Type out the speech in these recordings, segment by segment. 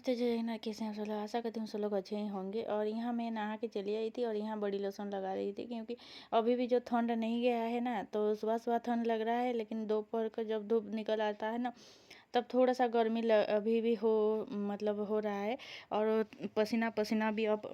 नमस्ते जय हिंद। कैसे हैं आप सब लोग? आशा करती हूँ सब लोग अच्छे ही होंगे। और यहाँ मैं नहा के चली आई थी और यहाँ बड़ी लोशन लगा रही थी, क्योंकि अभी भी जो ठंड नहीं गया है ना, तो सुबह सुबह ठंड लग रहा है, लेकिन दोपहर को जब धूप निकल आता है ना, तब थोड़ा सा गर्मी अभी भी मतलब हो रहा है। और पसीना पसीना भी अब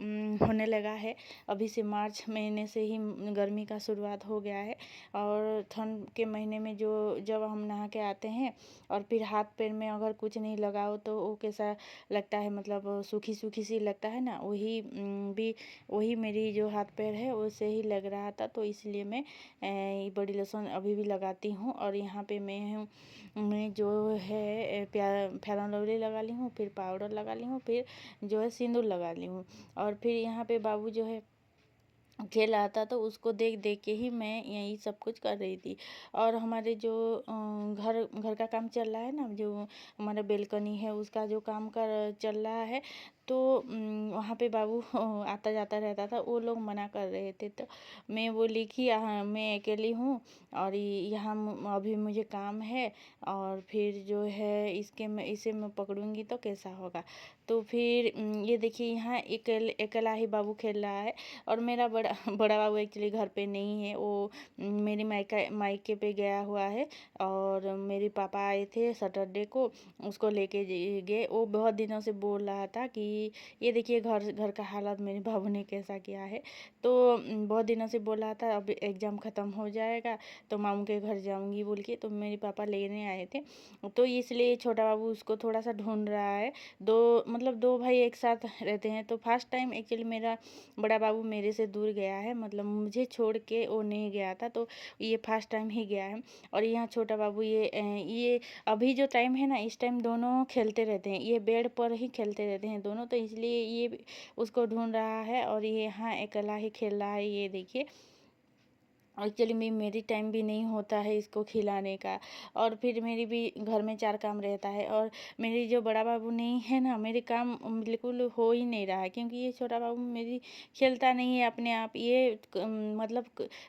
होने लगा है। अभी से मार्च महीने से ही गर्मी का शुरुआत हो गया है। और ठंड के महीने में जो जब हम नहा के आते हैं और फिर हाथ पैर में अगर कुछ नहीं लगाओ तो वो कैसा लगता है, मतलब सूखी सूखी सी लगता है ना, वही मेरी जो हाथ पैर है वैसे ही लग रहा था। तो इसलिए मैं ये बड़ी लोशन अभी भी लगाती हूँ। और यहाँ पे मैं जो है फेयर एंड लवली लगा ली हूँ, फिर पाउडर लगा ली हूँ, फिर जो है सिंदूर लगा ली हूँ। और फिर यहाँ पे बाबू जो है खेल रहा था, तो उसको देख देख के ही मैं यही सब कुछ कर रही थी। और हमारे जो घर घर का काम चल रहा है ना, जो हमारा बेलकनी है उसका जो काम कर चल रहा है, तो वहाँ पे बाबू आता जाता रहता था। वो लोग मना कर रहे थे, तो मैं बोली कि मैं अकेली हूँ और यहाँ अभी मुझे काम है, और फिर जो है इसे मैं पकड़ूंगी तो कैसा होगा। तो फिर ये देखिए यहाँ अकेला ही बाबू खेल रहा है। और मेरा बड़ा बड़ा बाबू एक्चुअली घर पे नहीं है, वो मेरी मायके पे गया हुआ है। और मेरे पापा आए थे सैटरडे को, उसको लेके गए। वो बहुत दिनों से बोल रहा था कि ये देखिए घर घर का हालत मेरे बाबू ने कैसा किया है। तो बहुत दिनों से बोल रहा था अब एग्ज़ाम ख़त्म हो जाएगा तो मामू के घर जाऊंगी बोल के, तो मेरे पापा लेने आए थे। तो इसलिए छोटा बाबू उसको थोड़ा सा ढूंढ रहा है। दो भाई एक साथ रहते हैं। तो फर्स्ट टाइम एक्चुअली मेरा बड़ा बाबू मेरे से दूर गया है, मतलब मुझे छोड़ के वो नहीं गया था, तो ये फर्स्ट टाइम ही गया है। और यहाँ छोटा बाबू ये अभी जो टाइम है ना, इस टाइम दोनों खेलते रहते हैं, ये बेड पर ही खेलते रहते हैं दोनों। तो इसलिए ये उसको ढूंढ रहा है और ये यहाँ अकेला ही खेल रहा है, ये देखिए। एक्चुअली मेरी टाइम भी नहीं होता है इसको खिलाने का। और फिर मेरी भी घर में 4 काम रहता है। और मेरी जो बड़ा बाबू नहीं है ना, मेरे काम बिल्कुल हो ही नहीं रहा है, क्योंकि ये छोटा बाबू मेरी खेलता नहीं है अपने आप। ये मतलब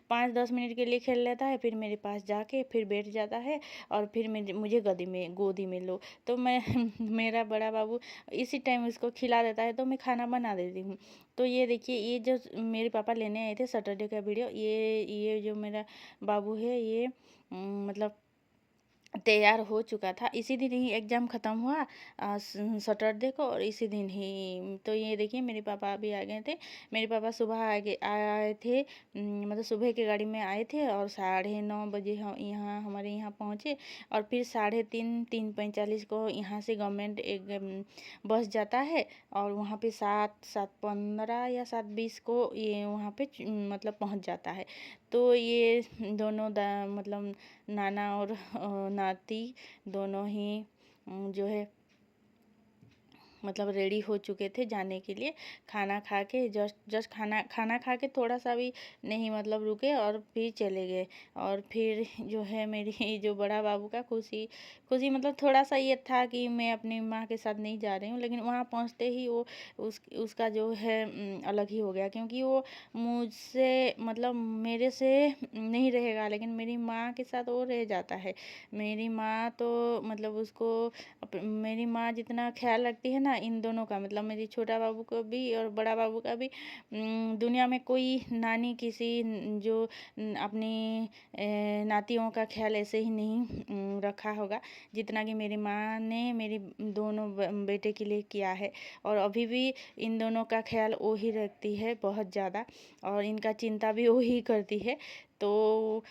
5-10 मिनट के लिए खेल लेता है, फिर मेरे पास जाके फिर बैठ जाता है और फिर मुझे गोदी में लो। तो मैं मेरा बड़ा बाबू इसी टाइम उसको खिला देता है, तो मैं खाना बना देती हूँ। तो ये देखिए, ये जो मेरे पापा लेने आए थे सैटरडे का वीडियो, ये जो मेरा बाबू है ये मतलब तैयार हो चुका था। इसी दिन ही एग्ज़ाम ख़त्म हुआ सैटरडे को, और इसी दिन ही तो ये देखिए मेरे पापा भी आ गए थे। मेरे पापा सुबह आए थे, मतलब सुबह की गाड़ी में आए थे और 9:30 बजे यहाँ हमारे यहाँ पहुँचे। और फिर 3:45 को यहाँ से गवर्नमेंट एक बस जाता है, और वहाँ पे 7:15 या 7:20 को ये वहाँ पे मतलब पहुँच जाता है। तो ये दोनों मतलब नाना और नाती दोनों ही जो है मतलब रेडी हो चुके थे जाने के लिए। खाना खा के जस्ट खाना खा के थोड़ा सा भी नहीं मतलब रुके और फिर चले गए। और फिर जो है मेरी जो बड़ा बाबू का खुशी खुशी मतलब थोड़ा सा ये था कि मैं अपनी माँ के साथ नहीं जा रही हूँ, लेकिन वहाँ पहुँचते ही वो उसका जो है अलग ही हो गया, क्योंकि वो मुझसे मतलब मेरे से नहीं रहेगा, लेकिन मेरी माँ के साथ वो रह जाता है। मेरी माँ तो मतलब उसको मेरी माँ जितना ख्याल रखती है ना इन दोनों का, मतलब मेरी छोटा बाबू को भी और बड़ा बाबू का भी, दुनिया में कोई नानी किसी जो अपनी नातियों का ख्याल ऐसे ही नहीं रखा होगा जितना कि मेरी माँ ने मेरी दोनों बेटे के लिए किया है। और अभी भी इन दोनों का ख्याल वो ही रखती है बहुत ज़्यादा, और इनका चिंता भी वो ही करती है। तो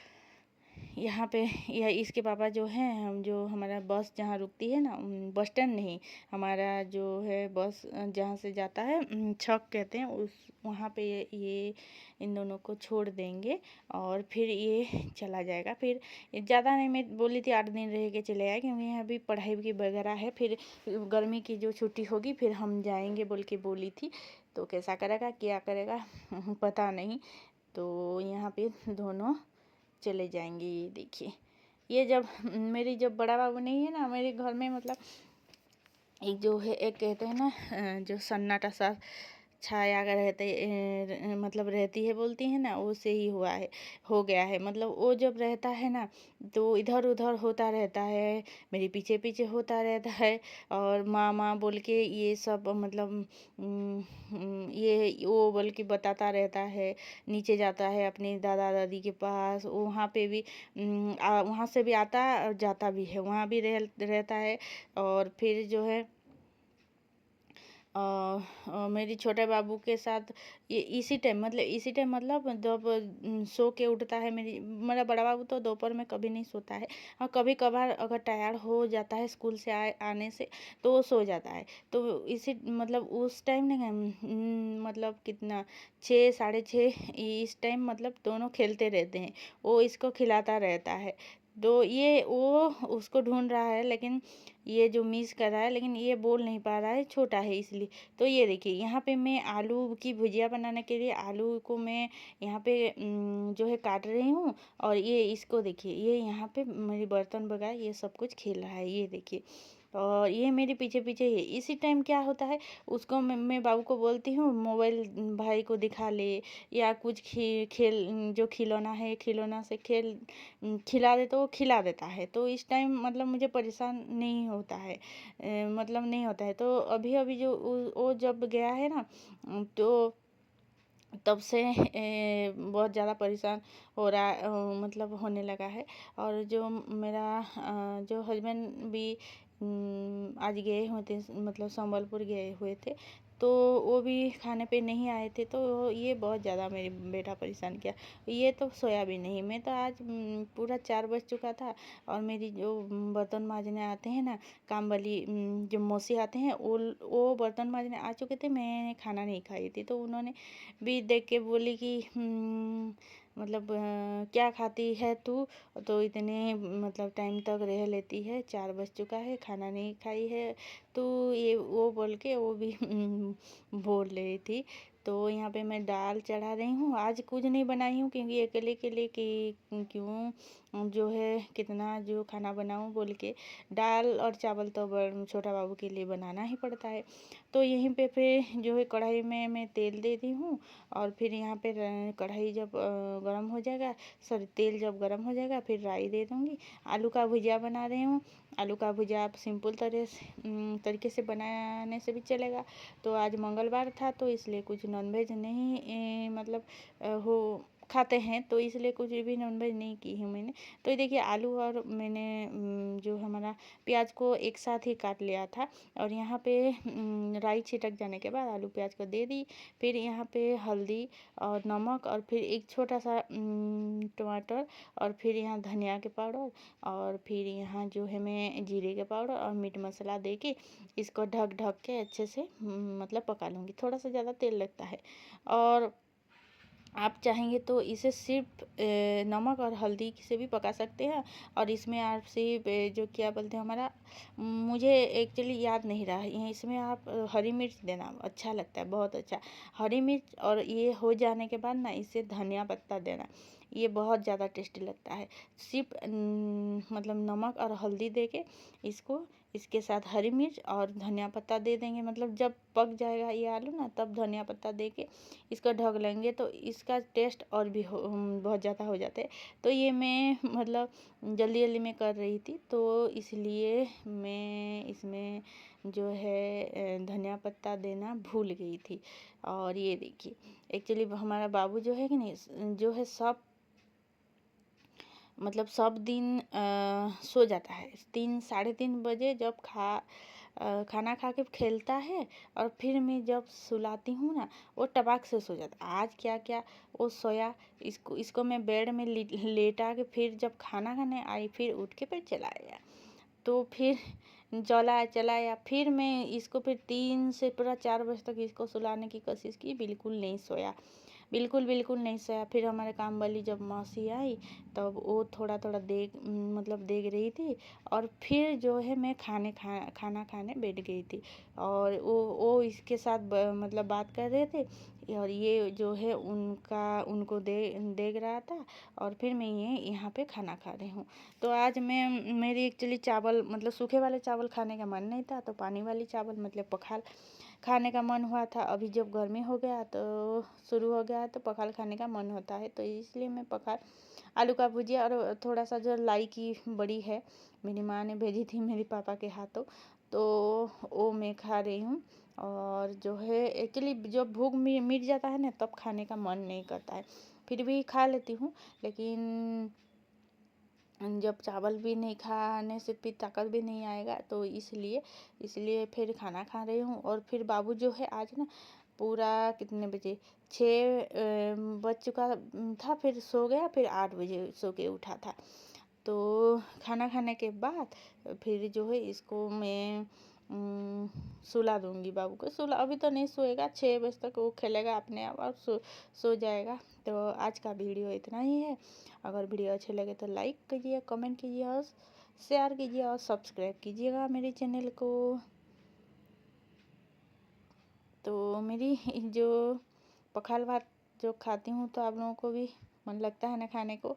यहाँ पे यह इसके पापा जो हैं, हम जो हमारा बस जहाँ रुकती है ना, बस स्टैंड नहीं, हमारा जो है बस जहाँ से जाता है छक कहते हैं उस, वहाँ पे ये इन दोनों को छोड़ देंगे और फिर ये चला जाएगा। फिर ज़्यादा नहीं, मैं बोली थी 8 दिन रह के चले आए, क्योंकि यहाँ भी पढ़ाई की वगैरह है। फिर गर्मी की जो छुट्टी होगी फिर हम जाएंगे बोल के बोली थी। तो कैसा करेगा क्या करेगा पता नहीं। तो यहाँ पे दोनों चले जाएंगे। ये देखिए, ये जब बड़ा बाबू नहीं है ना मेरे घर में, मतलब एक जो है एक कहते हैं ना जो सन्नाटा सा छाया अगर मतलब रहती है बोलती है ना, उससे ही हुआ है, हो गया है। मतलब वो जब रहता है ना तो इधर उधर होता रहता है, मेरे पीछे पीछे होता रहता है, और माँ माँ बोल के ये सब मतलब ये वो बोल के बताता रहता है। नीचे जाता है अपने दादा दादी के पास, वहाँ पे भी वहाँ से भी आता और जाता भी है, वहाँ भी रहता है। और फिर जो है मेरी छोटे बाबू के साथ ये इसी टाइम मतलब जब सो के उठता है, मेरा बड़ा बाबू तो दोपहर में कभी नहीं सोता है। हाँ, कभी कभार अगर टायर्ड हो जाता है स्कूल से आने से तो वो सो जाता है। तो इसी मतलब उस टाइम ना मतलब कितना 6 साढ़े 6 इस टाइम मतलब दोनों खेलते रहते हैं। वो इसको खिलाता रहता है। तो ये वो उसको ढूंढ रहा है, लेकिन ये जो मिस कर रहा है, लेकिन ये बोल नहीं पा रहा है, छोटा है इसलिए। तो ये देखिए यहाँ पे मैं आलू की भुजिया बनाने के लिए आलू को मैं यहाँ पे जो है काट रही हूँ। और ये इसको देखिए, ये यहाँ पे मेरी बर्तन वगैरह ये सब कुछ खेल रहा है, ये देखिए। और ये मेरे पीछे पीछे ही है। इसी टाइम क्या होता है, उसको मैं बाबू को बोलती हूँ मोबाइल भाई को दिखा ले, या कुछ खेल जो खिलौना है खिलौना से खिला दे तो वो खिला देता है। तो इस टाइम मतलब मुझे परेशान नहीं होता है, मतलब नहीं होता है। तो अभी अभी जो वो जब गया है ना तो तब से बहुत ज़्यादा परेशान हो रहा है, मतलब होने लगा है। और जो मेरा जो हस्बैंड भी आज गए हुए थे, मतलब संबलपुर गए हुए थे, तो वो भी खाने पे नहीं आए थे। तो ये बहुत ज़्यादा मेरी बेटा परेशान किया। ये तो सोया भी नहीं। मैं तो आज पूरा 4 बज चुका था, और मेरी जो बर्तन मांजने आते हैं ना, काम वाली जो मौसी आते हैं, वो बर्तन मांजने आ चुके थे, मैं खाना नहीं खाई थी। तो उन्होंने भी देख के बोली कि मतलब क्या खाती है तू, तो इतने मतलब टाइम तक रह लेती है, 4 बज चुका है, खाना नहीं खाई है तो ये वो बोल के वो भी बोल रही थी। तो यहाँ पे मैं दाल चढ़ा रही हूँ। आज कुछ नहीं बनाई हूँ क्योंकि अकेले के लिए कि क्यों जो है कितना जो खाना बनाऊँ बोल के। दाल और चावल तो छोटा बाबू के लिए बनाना ही पड़ता है। तो यहीं पे फिर जो है कढ़ाई में मैं तेल दे दी हूँ, और फिर यहाँ पे कढ़ाई जब गर्म हो जाएगा, सॉरी तेल जब गर्म हो जाएगा, फिर राई दे दूँगी। आलू का भुजिया बना रही हूँ। आलू का भुजिया आप सिंपल तरीके से बनाने से भी चलेगा। तो आज मंगलवार था तो इसलिए कुछ नॉनवेज नहीं मतलब हो खाते हैं, तो इसलिए कुछ भी नॉनवेज नहीं की हूँ मैंने। तो ये देखिए आलू और मैंने जो हमारा प्याज को एक साथ ही काट लिया था, और यहाँ पे राई छिटक जाने के बाद आलू प्याज को दे दी। फिर यहाँ पे हल्दी और नमक, और फिर एक छोटा सा टमाटर, और फिर यहाँ धनिया के पाउडर, और फिर यहाँ जो है मैं जीरे के पाउडर और मीट मसाला दे के इसको ढक ढक के अच्छे से मतलब पका लूँगी। थोड़ा सा ज़्यादा तेल लगता है। और आप चाहेंगे तो इसे सिर्फ नमक और हल्दी से भी पका सकते हैं। और इसमें आप सिर्फ जो क्या बोलते हैं हमारा, मुझे एक्चुअली याद नहीं रहा है, इसमें आप हरी मिर्च देना, अच्छा लगता है बहुत अच्छा। हरी मिर्च, और ये हो जाने के बाद ना इसे धनिया पत्ता देना, ये बहुत ज़्यादा टेस्टी लगता है। सिर्फ मतलब नमक और हल्दी दे के इसको, इसके साथ हरी मिर्च और धनिया पत्ता दे देंगे। मतलब जब पक जाएगा ये आलू ना, तब धनिया पत्ता दे के इसको ढक लेंगे, तो इसका टेस्ट और भी बहुत ज़्यादा हो जाता है। तो ये मैं मतलब जल्दी जल्दी में कर रही थी, तो इसलिए मैं इसमें जो है धनिया पत्ता देना भूल गई थी। और ये देखिए एक्चुअली हमारा बाबू जो है कि नहीं, जो है सब मतलब सब दिन सो जाता है 3 साढ़े 3 बजे, जब खाना खा के खेलता है, और फिर मैं जब सुलाती हूँ ना, वो टपाक से सो जाता है। आज क्या क्या वो सोया, इसको मैं बेड में लेटा के फिर जब खाना खाने आई, फिर उठ के फिर चला आया। तो फिर चलाया, फिर मैं इसको फिर 3 से पूरा 4 बजे तक इसको सुलाने की कोशिश की, बिल्कुल नहीं सोया, बिल्कुल बिल्कुल नहीं सोया। फिर हमारे काम वाली जब मौसी आई, तब वो थोड़ा थोड़ा मतलब देख रही थी, और फिर जो है मैं खाना खाने बैठ गई थी। और वो इसके साथ मतलब बात कर रहे थे और ये जो है उनको देख रहा था और फिर मैं ये यहाँ पे खाना खा रही हूँ। तो आज मैं मेरी एक्चुअली चावल मतलब सूखे वाले चावल खाने का मन नहीं था, तो पानी वाली चावल मतलब पखाल खाने का मन हुआ था। अभी जब गर्मी हो गया तो शुरू हो गया तो पखाल खाने का मन होता है, तो इसलिए मैं पखाल आलू का भुजिया और थोड़ा सा जो लाई की बड़ी है, मेरी माँ ने भेजी थी मेरे पापा के हाथों, तो वो मैं खा रही हूँ। और जो है एक्चुअली जब भूख मिट जाता है ना तब खाने का मन नहीं करता है, फिर भी खा लेती हूँ। लेकिन जब चावल भी नहीं खाने से फिर ताकत भी नहीं आएगा, तो इसलिए फिर खाना खा रही हूँ। और फिर बाबू जो है आज ना पूरा कितने बजे 6 बज चुका था, फिर सो गया, फिर 8 बजे सो के उठा था। तो खाना खाने के बाद फिर जो है इसको मैं सुला दूंगी। बाबू को सुला, अभी तो नहीं सोएगा, 6 बजे तक वो खेलेगा अपने आप और सो जाएगा। तो आज का वीडियो इतना ही है। अगर वीडियो अच्छे लगे तो लाइक कीजिए, कमेंट कीजिए और शेयर कीजिए और सब्सक्राइब कीजिएगा मेरे चैनल को। तो मेरी जो पखाल भात जो खाती हूँ तो आप लोगों को भी मन लगता है ना खाने को।